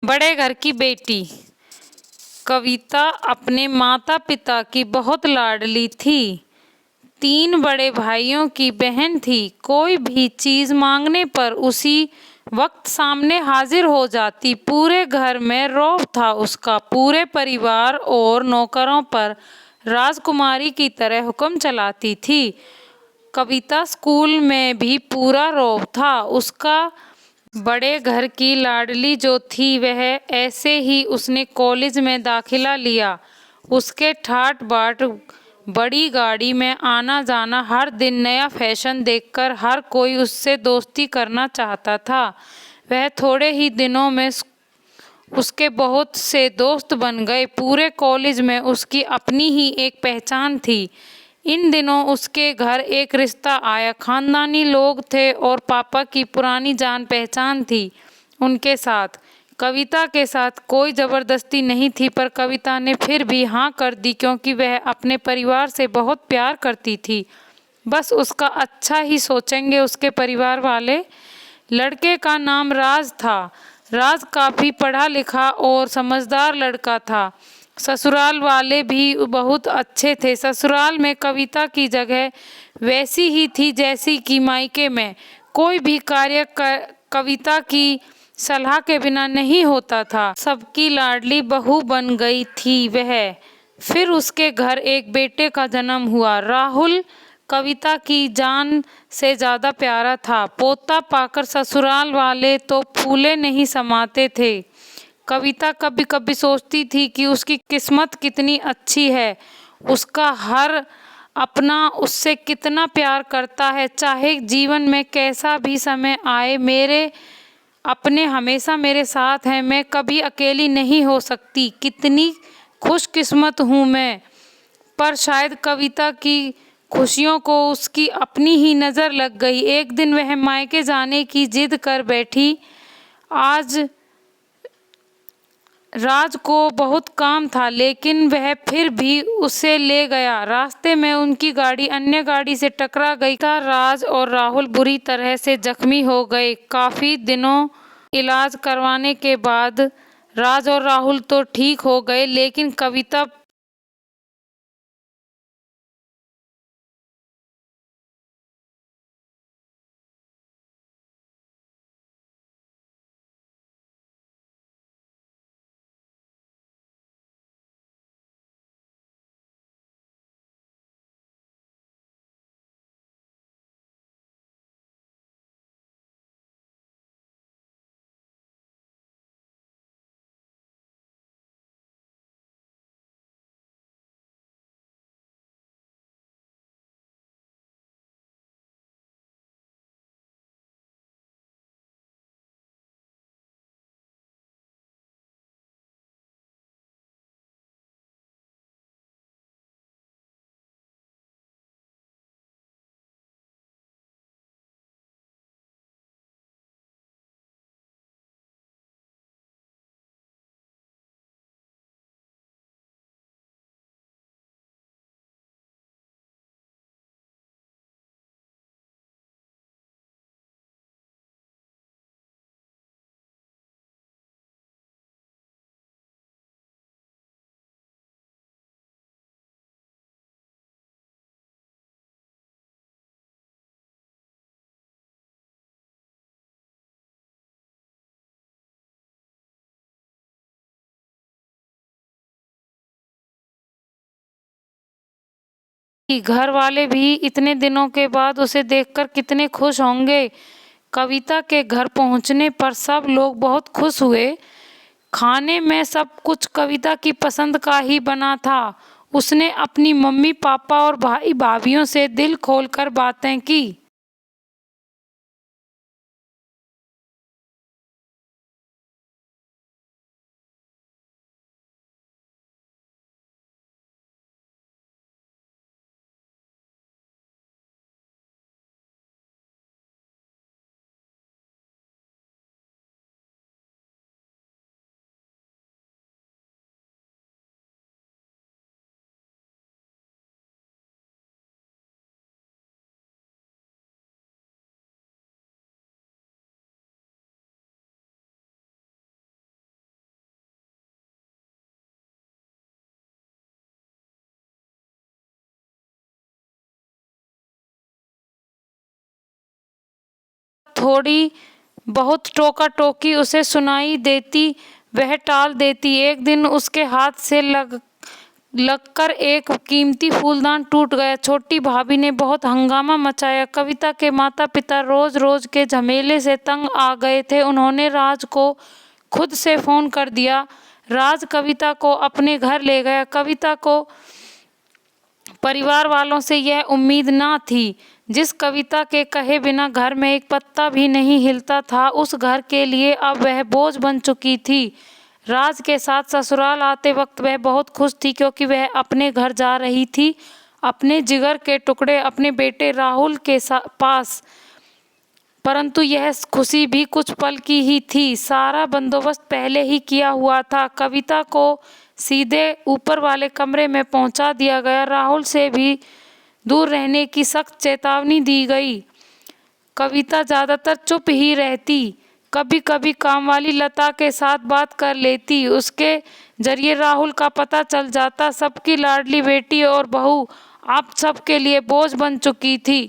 बड़े घर की बेटी। कविता अपने माता पिता की बहुत लाडली थी। 3 बड़े भाइयों की बहन थी। कोई भी चीज मांगने पर उसी वक्त सामने हाजिर हो जाती। पूरे घर में रौब था उसका। पूरे परिवार और नौकरों पर राजकुमारी की तरह हुक्म चलाती थी। कविता स्कूल में भी पूरा रौब था उसका। बड़े घर की लाडली जो थी वह ऐसे ही उसने कॉलेज में दाखिला लिया। उसके ठाट बाट, बड़ी गाड़ी में आना जाना, हर दिन नया फैशन देखकर हर कोई उससे दोस्ती करना चाहता था। वह थोड़े ही दिनों में उसके बहुत से दोस्त बन गए। पूरे कॉलेज में उसकी अपनी ही एक पहचान थी। इन दिनों उसके घर एक रिश्ता आया। खानदानी लोग थे और पापा की पुरानी जान पहचान थी उनके साथ। कविता के साथ कोई ज़बरदस्ती नहीं थी, पर कविता ने फिर भी हाँ कर दी क्योंकि वह अपने परिवार से बहुत प्यार करती थी। बस उसका अच्छा ही सोचेंगे उसके परिवार वाले। लड़के का नाम राज था। राज काफ़ी पढ़ा लिखा और समझदार लड़का था। ससुराल वाले भी बहुत अच्छे थे। ससुराल में कविता की जगह वैसी ही थी जैसी कि मायके में। कोई भी कार्य कविता की सलाह के बिना नहीं होता था। सबकी लाडली बहू बन गई थी वह। फिर उसके घर एक बेटे का जन्म हुआ। राहुल कविता की जान से ज़्यादा प्यारा था। पोता पाकर ससुराल वाले तो फूले नहीं समाते थे। कविता कभी कभी सोचती थी कि उसकी किस्मत कितनी अच्छी है। उसका हर अपना उससे कितना प्यार करता है। चाहे जीवन में कैसा भी समय आए, मेरे अपने हमेशा मेरे साथ हैं। मैं कभी अकेली नहीं हो सकती। कितनी खुशकिस्मत हूँ मैं। पर शायद कविता की खुशियों को उसकी अपनी ही नज़र लग गई। एक दिन वह मायके जाने की जिद कर बैठी। आज राज को बहुत काम था, लेकिन वह फिर भी उसे ले गया। रास्ते में उनकी गाड़ी अन्य गाड़ी से टकरा गई। राज और राहुल बुरी तरह से जख्मी हो गए। काफ़ी दिनों इलाज करवाने के बाद राज और राहुल तो ठीक हो गए, लेकिन कविता घर वाले भी इतने दिनों के बाद उसे देखकर कितने खुश होंगे। कविता के घर पहुंचने पर सब लोग बहुत खुश हुए। खाने में सब कुछ कविता की पसंद का ही बना था। उसने अपनी मम्मी पापा और भाई भाभीियों से दिल खोलकर बातें की। थोड़ी बहुत टोका टोकी उसे सुनाई देती वह टाल देती। एक दिन उसके हाथ से लगकर एक कीमती फूलदान टूट गया। छोटी भाभी ने बहुत हंगामा मचाया। कविता के माता पिता रोज रोज के झमेले से तंग आ गए थे। उन्होंने राज को खुद से फोन कर दिया। राज कविता को अपने घर ले गया। कविता को परिवार वालों से यह उम्मीद न थी। जिस कविता के कहे बिना घर में एक पत्ता भी नहीं हिलता था, उस घर के लिए अब वह बोझ बन चुकी थी। राज के साथ ससुराल आते वक्त वह बहुत खुश थी, क्योंकि वह अपने घर जा रही थी, अपने जिगर के टुकड़े अपने बेटे राहुल के पास। परंतु यह खुशी भी कुछ पल की ही थी। सारा बंदोबस्त पहले ही किया हुआ था। कविता को सीधे ऊपर वाले कमरे में पहुंचा दिया गया। राहुल से भी दूर रहने की सख्त चेतावनी दी गई। कविता ज़्यादातर चुप ही रहती। कभी कभी कामवाली लता के साथ बात कर लेती। उसके जरिए राहुल का पता चल जाता। सबकी लाडली बेटी और बहू अब सबके लिए बोझ बन चुकी थी।